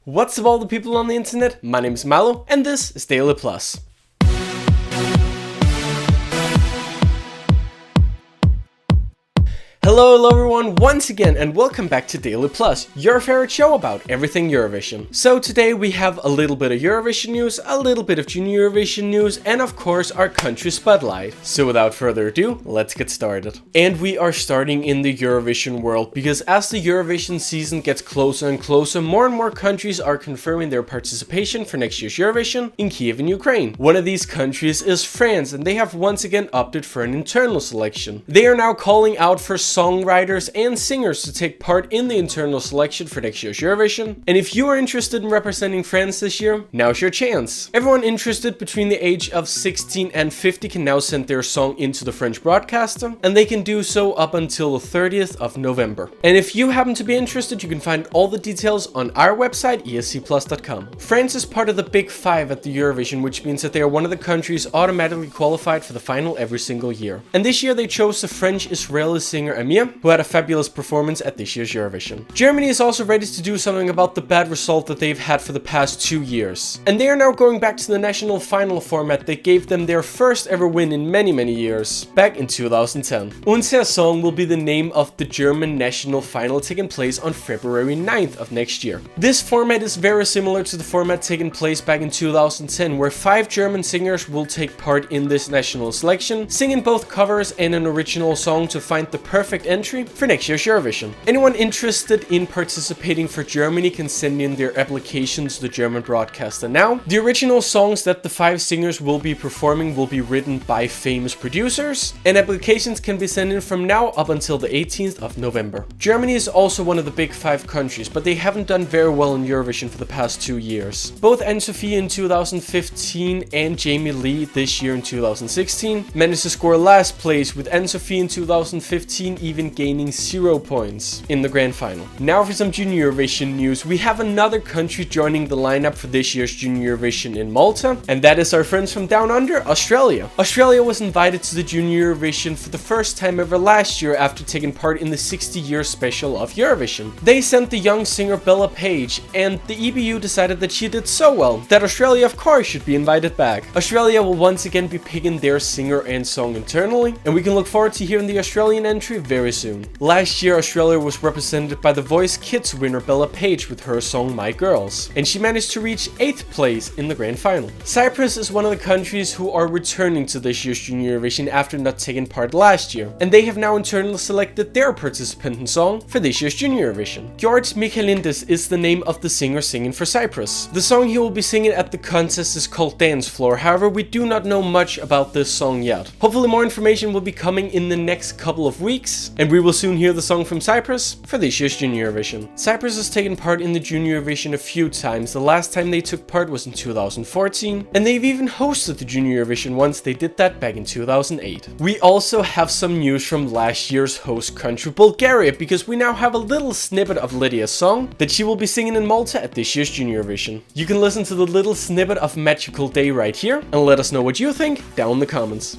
What's up all the people on the internet? My name is Milo and this is DailyPlus. Hello everyone once again and welcome back to DailyPlus, your favorite show about everything Eurovision. So today we have a little bit of Eurovision news, a little bit of Junior Eurovision news, and of course our country spotlight. So without further ado, let's get started. And we are starting in the Eurovision world because as the Eurovision season gets closer and closer, more and more countries are confirming their participation for next year's Eurovision in Kiev and Ukraine. One of these countries is France, and they have once again opted for an internal selection. They are now calling out for songwriters and singers to take part in the internal selection for next year's Eurovision. And if you are interested in representing France this year, now's your chance. Everyone interested between the age of 16 and 50 can now send their song into the French broadcaster, and they can do so up until the 30th of November. And if you happen to be interested, you can find all the details on our website, esc-plus.com. France is part of the Big Five at the Eurovision, which means that they are one of the countries automatically qualified for the final every single year. And this year they chose the French-Israeli singer Amir, who had a fabulous performance at this year's Eurovision. Germany is also ready to do something about the bad result that they've had for the past 2 years. And they are now going back to the national final format that gave them their first ever win in many years, back in 2010. Unser Song will be the name of the German national final taking place on February 9th of next year. This format is very similar to the format taking place back in 2010, where 5 German singers will take part in this national selection, singing both covers and an original song to find the perfect entry for next year's Eurovision. Anyone interested in participating for Germany can send in their application to the German broadcaster now. The original songs that the 5 singers will be performing will be written by famous producers, and applications can be sent in from now up until the 18th of November. Germany is also one of the Big Five countries, but they haven't done very well in Eurovision for the past 2 years. Both Anne-Sophie in 2015 and Jamie Lee this year in 2016 managed to score last place, with Anne-Sophie in 2015 even gaining 0 points in the grand final. Now for some Junior Eurovision news. We have another country joining the lineup for this year's Junior Eurovision in Malta, and that is our friends from down under, Australia. Australia was invited to the Junior Eurovision for the first time ever last year after taking part in the 60-year special of Eurovision. They sent the young singer Bella Page, and the EBU decided that she did so well that Australia of course should be invited back. Australia will once again be picking their singer and song internally, and we can look forward to hearing the Australian entry very soon. Last year Australia was represented by The Voice Kids winner Bella Page with her song My Girls, and she managed to reach 8th place in the grand final. Cyprus is one of the countries who are returning to this year's Junior Eurovision after not taking part last year, and they have now internally selected their participant and song for this year's Junior Eurovision. George Michalindis is the name of the singer singing for Cyprus. The song he will be singing at the contest is called Dance Floor, however we do not know much about this song yet. Hopefully more information will be coming in the next couple of weeks, and we will soon hear the song from Cyprus for this year's Junior Eurovision. Cyprus has taken part in the Junior Eurovision a few times. The last time they took part was in 2014, and they've even hosted the Junior Eurovision once. They did that back in 2008. We also have some news from last year's host country Bulgaria, because we now have a little snippet of Lydia's song that she will be singing in Malta at this year's Junior Eurovision. You can listen to the little snippet of Magical Day right here and let us know what you think down in the comments.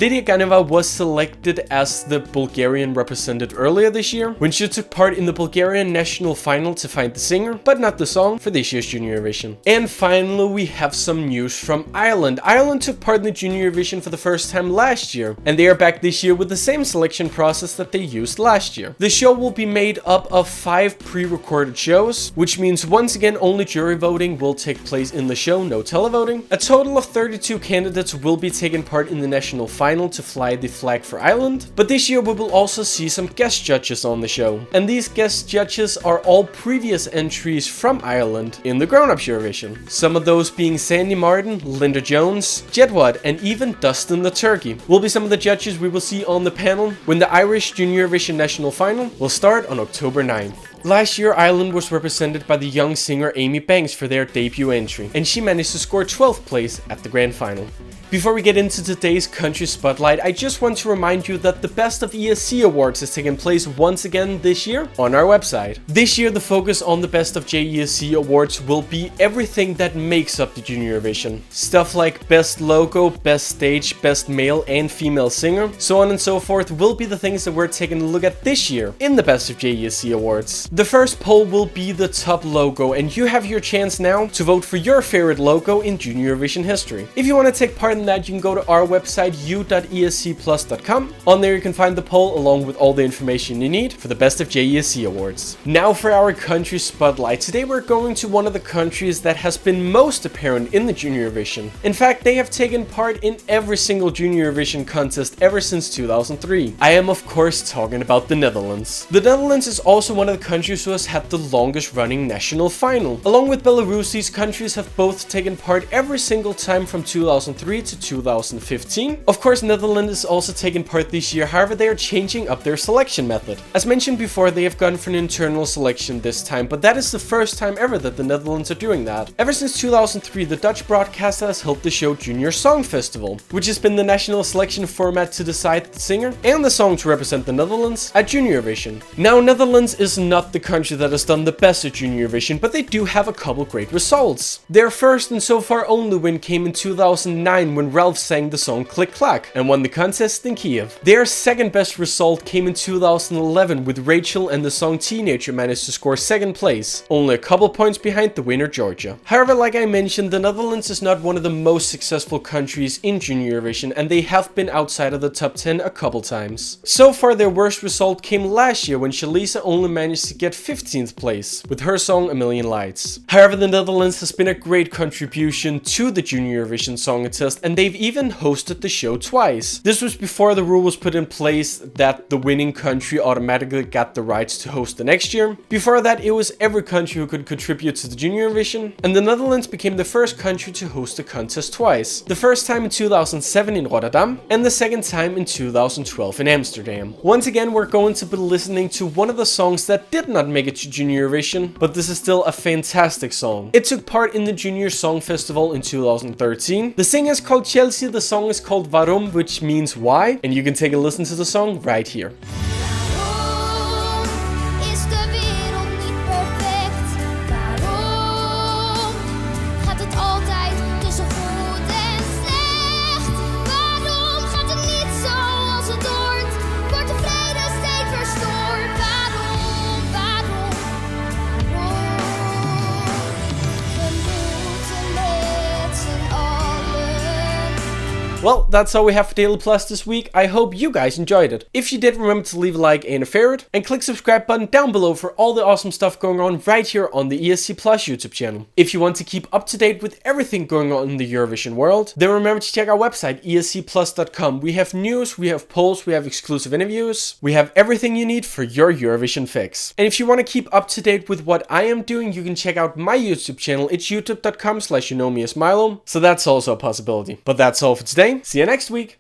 Lydia Ganeva was selected as the Bulgarian representative earlier this year when she took part in the Bulgarian national final to find the singer, but not the song, for this year's Junior Eurovision. And finally we have some news from Ireland. Ireland took part in the Junior Eurovision for the first time last year, and they are back this year with the same selection process that they used last year. The show will be made up of 5 pre-recorded shows, which means once again only jury voting will take place in the show, no televoting. A total of 32 candidates will be taking part in the national final to fly the flag for Ireland, but this year we will also see some guest judges on the show, and these guest judges are all previous entries from Ireland in the grown-up Eurovision. Some of those being Sandy Martin, Linda Jones, Jedward, and even Dustin the Turkey will be some of the judges we will see on the panel when the Irish Junior Eurovision national final will start on October 9th. Last year, Ireland was represented by the young singer Amy Banks for their debut entry, and she managed to score 12th place at the grand final. Before we get into today's country spotlight, I just want to remind you that the Best of ESC Awards has taken place once again this year on our website. This year the focus on the Best of JESC Awards will be everything that makes up the Junior Eurovision. Stuff like Best Logo, Best Stage, Best Male and Female Singer, so on and so forth will be the things that we're taking a look at this year in the Best of JESC Awards. The first poll will be the top logo, and you have your chance now to vote for your favorite logo in Junior Eurovision history. If you want to take part in that, you can go to our website u.esc-plus.com. On there you can find the poll along with all the information you need for the Best of JESC Awards. Now for our country spotlight. Today we're going to one of the countries that has been most apparent in the Junior Eurovision. In fact, they have taken part in every single Junior Eurovision contest ever since 2003. I am of course talking about the Netherlands. The Netherlands is also one of the countries who has had the longest running national final. Along with Belarus, these countries have both taken part every single time from 2003 to 2015. Of course, Netherlands is also taking part this year, however they are changing up their selection method. As mentioned before, they have gone for an internal selection this time, but that is the first time ever that the Netherlands are doing that. Ever since 2003, the Dutch broadcaster has held the show Junior Song Festival, which has been the national selection format to decide the singer and the song to represent the Netherlands at Junior Eurovision. Now, Netherlands is not the country that has done the best at Junior Eurovision, but they do have a couple great results. Their first and so far only win came in 2009 when Ralph sang the song Click Clack and won the contest in Kiev. Their second best result came in 2011 with Rachel and the song Teenager managed to score second place, only a couple points behind the winner Georgia. However, like I mentioned, the Netherlands is not one of the most successful countries in Junior Eurovision, and they have been outside of the top 10 a couple times. So far their worst result came last year when Shalisa only managed to get 15th place with her song A Million Lights. However, the Netherlands has been a great contribution to the Junior Eurovision Song Contest, and they've even hosted the show twice. This was before the rule was put in place that the winning country automatically got the rights to host the next year. Before that, it was every country who could contribute to the Junior Eurovision, and the Netherlands became the first country to host the contest twice. The first time in 2007 in Rotterdam, and the second time in 2012 in Amsterdam. Once again, we're going to be listening to one of the songs that did not make it to Junior Eurovision, but this is still a fantastic song. It took part in the Junior Song Festival in 2013. The singer is called Chelsea, the song is called Waarom, which means why, and you can take a listen to the song right here. Well, that's all we have for Daily Plus this week. I hope you guys enjoyed it. If you did, remember to leave a like and a favorite, and click subscribe button down below for all the awesome stuff going on right here on the ESC Plus YouTube channel. If you want to keep up to date with everything going on in the Eurovision world, then remember to check our website esc-plus.com. We have news, we have polls, we have exclusive interviews, we have everything you need for your Eurovision fix. And if you want to keep up to date with what I am doing, you can check out my YouTube channel. It's youtube.com/Milo. So that's also a possibility. But that's all for today. See you next week.